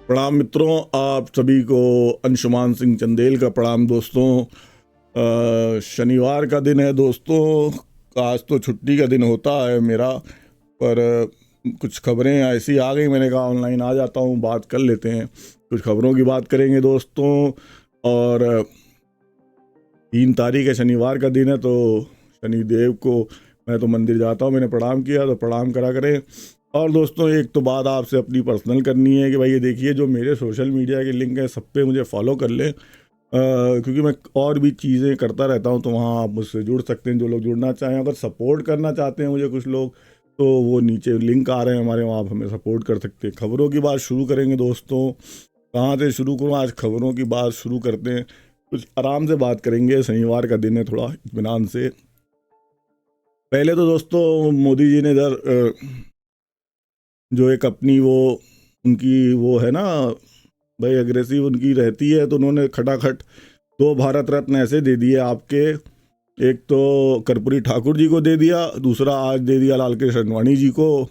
प्रणाम मित्रों, आप सभी को अंशुमान सिंह चंदेल का प्रणाम दोस्तों। शनिवार का दिन है दोस्तों। आज तो छुट्टी का दिन होता है मेरा, पर कुछ खबरें ऐसी आ गई, मैंने कहा ऑनलाइन आ जाता हूँ, बात कर लेते हैं। कुछ खबरों की बात करेंगे दोस्तों। और 3 तारीख है, शनिवार का दिन है, तो शनिदेव को मैं तो मंदिर जाता हूँ, मैंने प्रणाम किया तो प्रणाम करा करें। और दोस्तों एक तो बात आपसे अपनी पर्सनल करनी है कि भाई ये देखिए, जो मेरे सोशल मीडिया के लिंक हैं सब पे मुझे फॉलो कर लें, क्योंकि मैं और भी चीज़ें करता रहता हूँ, तो वहाँ आप मुझसे जुड़ सकते हैं जो लोग जुड़ना चाहें। अगर सपोर्ट करना चाहते हैं मुझे कुछ लोग, तो वो नीचे लिंक आ रहे हैं हमारे, वहाँ आप हमें सपोर्ट कर सकते हैं। खबरों की बात शुरू करेंगे दोस्तों। कहाँ से शुरू करूँ? आज खबरों की बात शुरू करते हैं, कुछ आराम से बात करेंगे, शनिवार का दिन है, थोड़ा इत्मीनान से। पहले तो दोस्तों मोदी जी ने इधर जो एक अपनी वो उनकी वो है ना भाई, एग्रेसिव उनकी रहती है, तो उन्होंने खटाखट 2 भारत रत्न ऐसे दे दिए आपके। एक तो कर्पूरी ठाकुर जी को दे दिया, दूसरा आज दे दिया लाल कृष्ण आडवाणी जी को,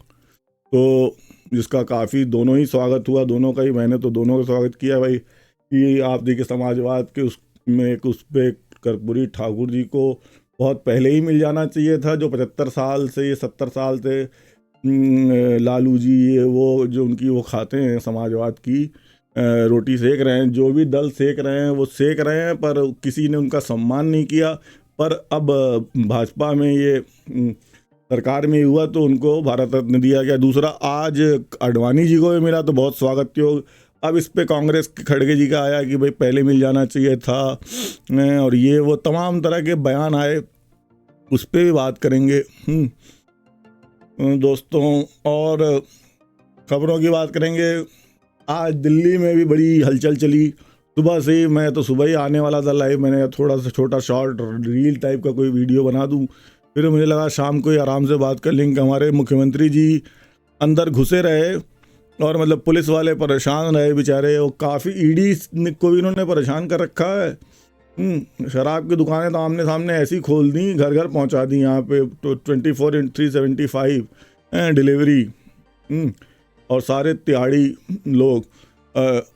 तो जिसका काफ़ी दोनों ही स्वागत हुआ, दोनों का ही। मैंने तो दोनों का स्वागत किया भाई, कि आप देखिए समाजवाद के उसमें उस पर कर्पूरी ठाकुर जी को बहुत पहले ही मिल जाना चाहिए था। जो 75 साल से, ये 70 साल से लालू जी ये वो जो उनकी वो खाते हैं समाजवाद की रोटी सेक रहे हैं, जो भी दल सेक रहे हैं वो सेक रहे हैं, पर किसी ने उनका सम्मान नहीं किया। पर अब भाजपा में ये सरकार में हुआ तो उनको भारत रत्न दिया गया। दूसरा आज आडवाणी जी को भी मिला, तो बहुत स्वागत योग। अब इस पे कांग्रेस के खड़गे जी का आया कि भाई पहले मिल जाना चाहिए था, और ये वो तमाम तरह के बयान आए, उस पर भी बात करेंगे दोस्तों। और खबरों की बात करेंगे। आज दिल्ली में भी बड़ी हलचल चली सुबह से ही। मैं तो सुबह ही आने वाला था लाइव, मैंने थोड़ा सा छोटा शॉर्ट रील टाइप का कोई वीडियो बना दूं, फिर मुझे लगा शाम को ही आराम से बात कर लेंगे। हमारे मुख्यमंत्री जी अंदर घुसे रहे, और मतलब पुलिस वाले परेशान रहे बेचारे, और काफ़ी ईडी को भी इन्होंने परेशान कर रखा है। शराब की दुकानें तो आमने सामने ऐसी खोल दी, घर घर पहुंचा दी यहाँ पे, तो 24/375 डिलीवरी, और सारे तिहाड़ी लोग।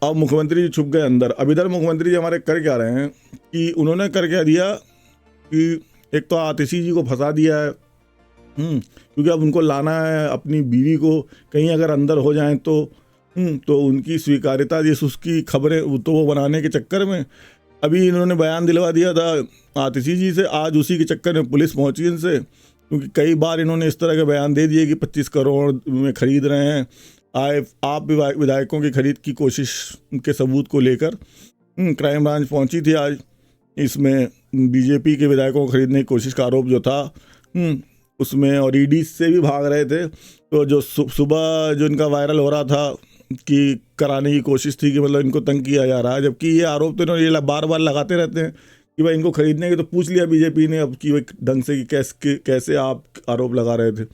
अब मुख्यमंत्री जी छुप गए अंदर। अब इधर मुख्यमंत्री जी हमारे कर क्या रहे हैं कि उन्होंने कर क्या दिया कि एक तो आतिशी जी को फंसा दिया है, क्योंकि अब उनको लाना है अपनी बीवी को, कहीं अगर अंदर हो जाएं तो उनकी स्वीकार्यता जिस उसकी खबरें तो वो बनाने के चक्कर में अभी इन्होंने बयान दिलवा दिया था आतिशी जी से। आज उसी के चक्कर में पुलिस पहुंची इनसे, क्योंकि कई बार इन्होंने इस तरह के बयान दे दिए कि 25 करोड़ में खरीद रहे हैं। आप विधायकों की खरीद की कोशिश के सबूत को लेकर क्राइम ब्रांच पहुंची थी आज। इसमें बीजेपी के विधायकों को खरीदने की कोशिश का आरोप जो था उसमें, और ईडी से भी भाग रहे थे। तो जो सुबह जो इनका वायरल हो रहा था कि कराने की कोशिश थी कि मतलब इनको तंग किया जा रहा है, जबकि ये आरोप तो इन्होंने बार बार लगाते रहते हैं कि भाई इनको खरीदने के। तो पूछ लिया बीजेपी ने अब कि भाई ढंग से कि कैसे आप आरोप लगा रहे थे।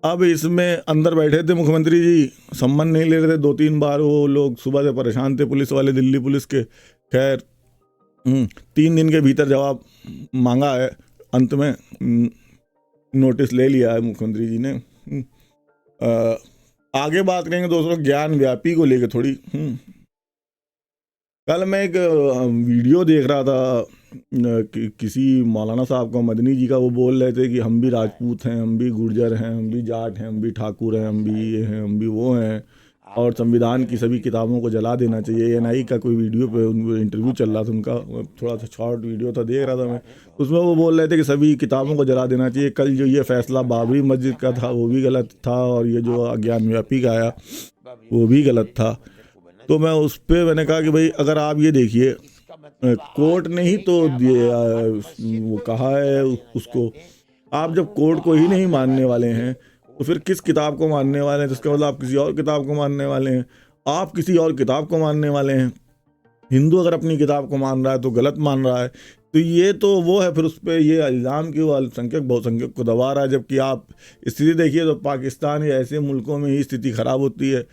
अब इसमें अंदर बैठे थे मुख्यमंत्री जी, सम्मान नहीं ले रहे थे। 2-3 बार वो लोग सुबह से परेशान थे, पुलिस वाले, दिल्ली पुलिस के। खैर 3 दिन के भीतर जवाब मांगा है, अंत में नोटिस ले लिया है मुख्यमंत्री जी ने। आगे बात करेंगे दोस्तों ज्ञान व्यापी को लेकर थोड़ी। कल मैं एक वीडियो देख रहा था किसी मौलाना साहब का, मदनी जी का। वो बोल रहे थे कि हम भी राजपूत हैं, हम भी गुर्जर हैं, हम भी जाट हैं, हम भी ठाकुर हैं, हम भी ये हैं, हम भी वो हैं, और संविधान की सभी किताबों को जला देना चाहिए। एनआई का कोई वीडियो पे इंटरव्यू चल रहा था उनका, थोड़ा सा शॉर्ट वीडियो था, देख रहा था मैं। उसमें वो बोल रहे थे कि सभी किताबों को जला देना चाहिए। कल जो ये फैसला बाबरी मस्जिद का था वो भी गलत था, और ये जो ज्ञान व्यापी का आया वो भी गलत था। तो मैं उस पर मैंने कहा कि भाई अगर आप ये देखिए, कोर्ट ने ही तो वो कहा है उसको, आप जब कोर्ट को ही नहीं मानने वाले हैं तो फिर किस किताब को मानने वाले हैं? जिसका मतलब आप किसी और किताब को मानने वाले हैं, आप किसी और किताब को मानने वाले हैं। हिंदू अगर अपनी किताब को मान रहा है तो गलत मान रहा है। तो ये तो वो है, फिर उस पर ये इल्ज़ाम कि वो अल्पसंख्यक बहुसंख्यक को दबा रहा है। जबकि आप स्थिति देखिए तो पाकिस्तान या ऐसे मुल्कों में ही स्थिति ख़राब होती है।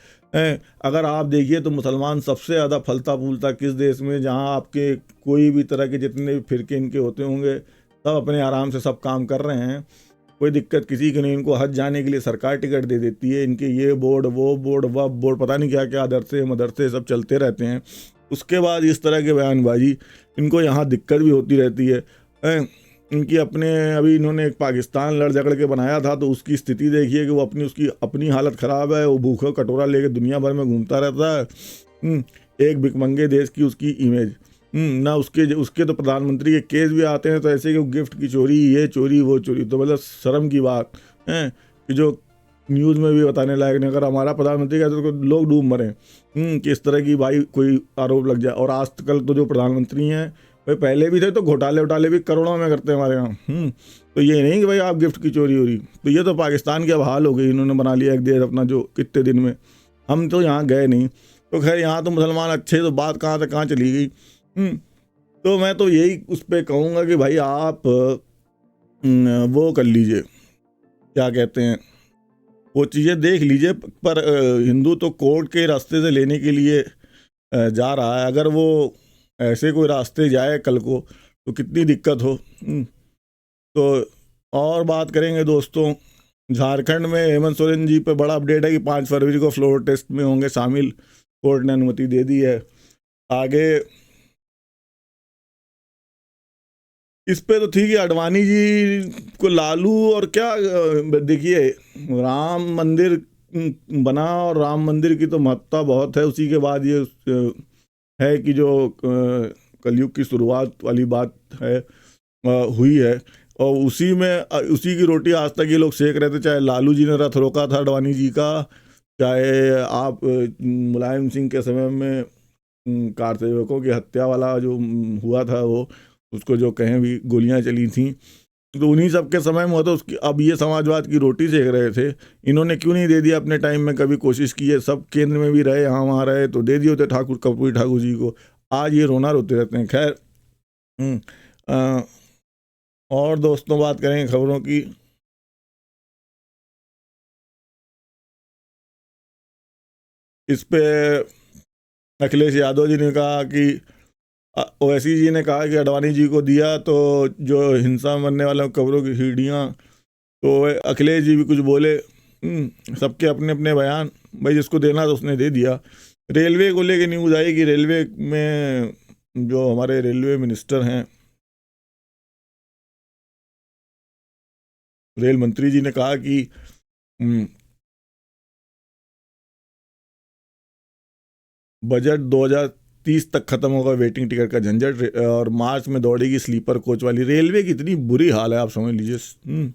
अगर आप देखिए तो मुसलमान सबसे ज़्यादा फलता फूलता किस देश में, जहाँ आपके कोई भी तरह के जितने भी फिरके इनके होते होंगे सब अपने आराम से सब काम कर रहे हैं। कोई दिक्कत किसी की नहीं। इनको हज जाने के लिए सरकार टिकट दे देती है, इनके ये बोर्ड वो बोर्ड वह बोर्ड पता नहीं क्या क्या आदर्से मदरसे सब चलते रहते हैं। उसके बाद इस तरह के बयानबाजी, इनको यहाँ दिक्कत भी होती रहती है। इनकी अपने अभी इन्होंने एक पाकिस्तान लड़ झगड़ के बनाया था, तो उसकी स्थिति देखिए कि वो उसकी अपनी हालत ख़राब है। वो भूखा कटोरा लेके दुनिया भर में घूमता रहता है। एक भिखमंगे देश की उसकी इमेज। ना उसके तो प्रधानमंत्री के केस भी आते हैं, तो ऐसे कि गिफ्ट की चोरी, ये चोरी वो चोरी, तो मतलब शर्म की बात है कि जो न्यूज़ में भी बताने लायक नहीं। अगर हमारा प्रधानमंत्री कहते तो लोग डूब मरे कि इस तरह की भाई कोई आरोप लग जाए। और आजकल तो जो प्रधानमंत्री हैं भाई, पहले भी थे तो घोटाले वोटाले भी करोड़ों में करते हैं हमारे यहाँ। तो ये नहीं कि भाई आप गिफ्ट की चोरी हो रही। तो ये तो पाकिस्तान की अब हाल हो गई, इन्होंने बना लिया एक देश अपना, जो कितने दिन में। हम तो यहाँ गए नहीं, तो खैर यहाँ तो मुसलमान अच्छे, तो बात कहाँ से कहाँ चली गई। तो मैं तो यही उस पर कहूँगा कि भाई आप वो कर लीजिए, क्या कहते हैं, वो चीज़ें देख लीजिए। पर हिंदू तो कोर्ट के रास्ते से लेने के लिए जा रहा है। अगर वो ऐसे कोई रास्ते जाए कल को, तो कितनी दिक्कत हो। तो और बात करेंगे दोस्तों, झारखंड में हेमंत सोरेन जी पे बड़ा अपडेट है कि 5 फरवरी को फ्लोर टेस्ट में होंगे शामिल, कोर्ट ने अनुमति दे दी है। आगे इस पे तो ठीक है, अडवाणी जी को लालू और क्या, देखिए राम मंदिर बना, और राम मंदिर की तो महत्ता बहुत है। उसी के बाद ये है कि जो कलयुग की शुरुआत वाली बात है, हुई है। और उसी में उसी की रोटी आज तक ये लोग सेक रहे थे, चाहे लालू जी ने रथ रोका था अडवाणी जी का, चाहे आप मुलायम सिंह के समय में कार सेवकों की हत्या वाला जो हुआ था, वो उसको जो कहें भी गोलियां चली थी, तो उन्हीं सब के समय में हुआ था। उसकी अब ये समाजवाद की रोटी सेक रहे थे। इन्होंने क्यों नहीं दे दिया अपने टाइम में, कभी कोशिश की है, सब केंद्र में भी रहे, यहाँ वहाँ रहे, तो दे दिए होते ठाकुर कर्पूरी ठाकुर जी को। आज ये रोना रोते रहते हैं। खैर और दोस्तों बात करेंगे खबरों की। इस पे अखिलेश यादव जी ने कहा कि ओवैसी जी ने कहा कि अडवाणी जी को दिया तो जो हिंसा में मरने वालों खबरों की सीढ़ियाँ, तो अखिलेश जी भी कुछ बोले। सबके अपने अपने बयान, भाई जिसको देना तो उसने दे दिया। रेलवे को लेके न्यूज़ आई कि रेलवे में जो हमारे रेलवे मिनिस्टर हैं, रेल मंत्री जी ने कहा कि बजट 2030 तक खत्म होगा वेटिंग टिकट का झंझट, और मार्च में दौड़ेगी स्लीपर कोच वाली। रेलवे की इतनी बुरी हाल है, आप समझ लीजिए।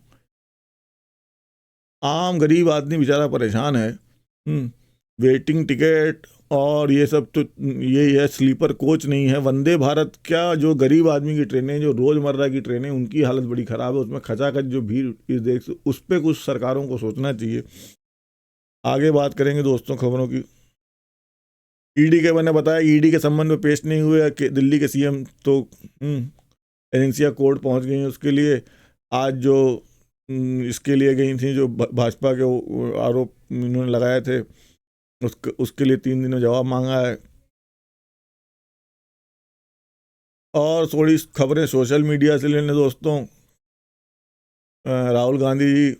आम गरीब आदमी बेचारा परेशान है। वेटिंग टिकट और ये सब, तो यही है, स्लीपर कोच नहीं है। वंदे भारत क्या, जो गरीब आदमी की ट्रेनें, जो रोज़मर्रा की ट्रेनें, उनकी हालत बड़ी ख़राब है। उसमें खचाखच जो भीड़ इस देश से, उस पर कुछ सरकारों को सोचना चाहिए। आगे बात करेंगे दोस्तों खबरों की। ईडी के मैंने बताया, ईडी के संबंध में पेश नहीं हुए कि दिल्ली के सीएम, तो एजेंसियां कोर्ट पहुंच गई हैं उसके लिए। आज जो इसके लिए गई थी, जो भाजपा के आरोप इन्होंने लगाए थे, उसके लिए 3 दिन में जवाब मांगा है। और थोड़ी खबरें सोशल मीडिया से लेने दोस्तों। राहुल गांधी जी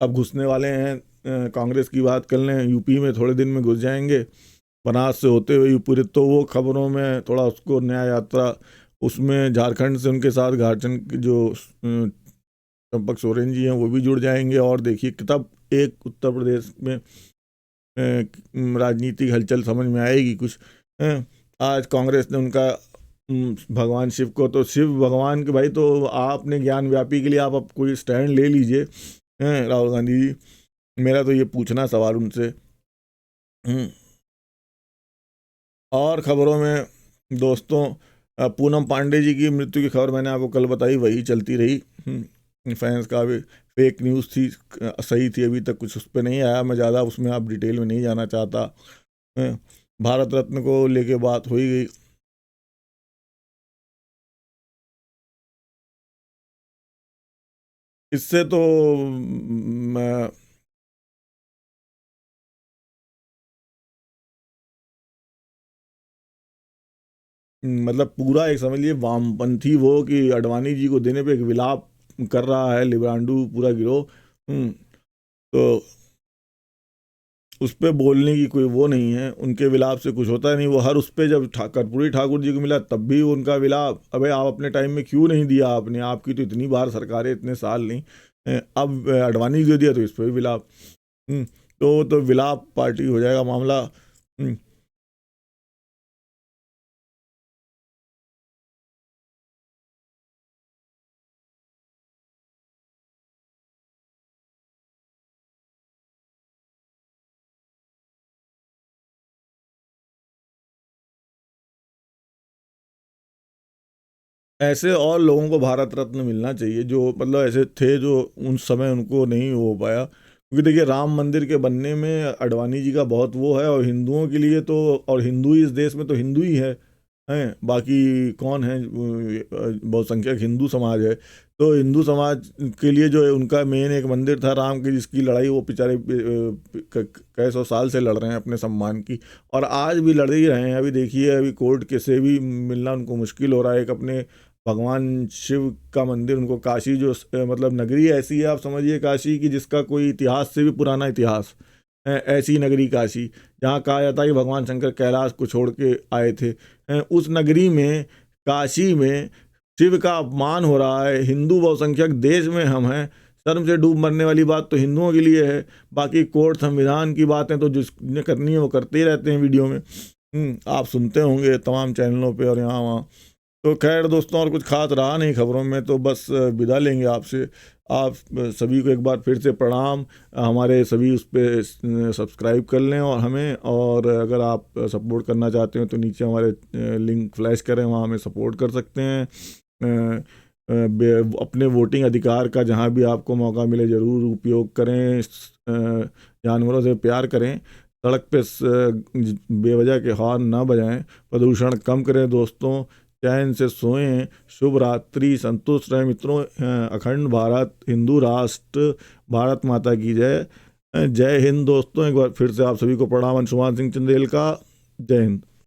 अब घुसने वाले हैं, कांग्रेस की बात कर लें, यूपी में थोड़े दिन में घुस जाएंगे, बनारस से होते हुए यूपी। तो वो खबरों में थोड़ा उसको न्याय यात्रा, उसमें झारखंड से उनके साथ घाटचंद की जो चंपक सोरेन जी हैं वो भी जुड़ जाएंगे। और देखिए तब एक उत्तर प्रदेश में राजनीतिक हलचल समझ में आएगी कुछ। आज कांग्रेस ने उनका भगवान शिव को, तो शिव भगवान के भाई, तो आपने ज्ञान व्यापी के लिए आप अब कोई स्टैंड ले लीजिए राहुल गांधी जी। मेरा तो ये पूछना सवाल उनसे। और खबरों में दोस्तों, पूनम पांडे जी की मृत्यु की खबर मैंने आपको कल बताई, वही चलती रही। फैंस का भी फेक न्यूज़ थी, सही थी, अभी तक कुछ उस पर नहीं आया। मैं ज़्यादा उसमें आप डिटेल में नहीं जाना चाहता। भारत रत्न को लेके बात हो ही गई। इससे तो मतलब पूरा एक समझ लीजिए वामपंथी वो, कि अडवाणी जी को देने पे एक विलाप कर रहा है लिब्रांडू पूरा गिरोह। तो उस पर बोलने की कोई वो नहीं है, उनके विलाप से कुछ होता नहीं। वो हर उस पर जब कर्पूरी ठाकुर जी को मिला तब भी उनका विलाप, अबे आप अपने टाइम में क्यों नहीं दिया आपने, आपकी तो इतनी बार सरकारें, इतने साल नहीं, अब अडवाणी दे दिया तो इस पर भी विलाप। तो विलाप पार्टी हो जाएगा मामला। ऐसे और लोगों को भारत रत्न मिलना चाहिए जो मतलब ऐसे थे जो उन समय उनको नहीं हो पाया, क्योंकि देखिए राम मंदिर के बनने में अडवाणी जी का बहुत वो है, और हिंदुओं के लिए तो, और हिंदू ही इस देश में तो हिंदू ही है, हैं बाकी कौन है, बहुसंख्यक हिंदू समाज है। तो हिंदू समाज के लिए जो है उनका मेन एक मंदिर था राम की, जिसकी लड़ाई वो बेचारे कई सौ साल से लड़ रहे हैं अपने सम्मान की, और आज भी लड़ ही रहे हैं। अभी देखिए अभी कोर्ट के से भी मिलना उनको मुश्किल हो रहा है। एक अपने भगवान शिव का मंदिर, उनको काशी जो मतलब नगरी ऐसी है, आप समझिए काशी की जिसका कोई इतिहास से भी पुराना इतिहास, ऐसी नगरी काशी, जहाँ कहा जाता है कि भगवान शंकर कैलाश को छोड़ के आए थे। उस नगरी में, काशी में शिव का अपमान हो रहा है। हिंदू बहुसंख्यक देश में हम हैं, शर्म से डूब मरने वाली बात तो हिंदुओं के लिए है। बाकी कोर्ट संविधान की बातें तो जिसने करनी है वो करते ही रहते हैं वीडियो में। आप सुनते होंगे तमाम चैनलों पे और यहाँ वहाँ। तो खैर दोस्तों, और कुछ खास रहा नहीं खबरों में, तो बस विदा लेंगे आपसे। आप सभी को एक बार फिर से प्रणाम। हमारे सभी उस पर सब्सक्राइब कर लें और हमें, और अगर आप सपोर्ट करना चाहते हैं तो नीचे हमारे लिंक फ्लैश करें, वहाँ हमें सपोर्ट कर सकते हैं। अपने वोटिंग अधिकार का जहाँ भी आपको मौका मिले ज़रूर उपयोग करें। जानवरों से प्यार करें, सड़क पे बेवजह के हॉर्न ना बजाएं, प्रदूषण कम करें दोस्तों, चैन से सोएं। शुभ रात्रि, संतुष्ट रहें मित्रों। अखंड भारत, हिंदू राष्ट्र, भारत माता की जय। जय हिंद दोस्तों। एक बार फिर से आप सभी को प्रणाम। अंशुमान सिंह चंदेल का। जय हिंद।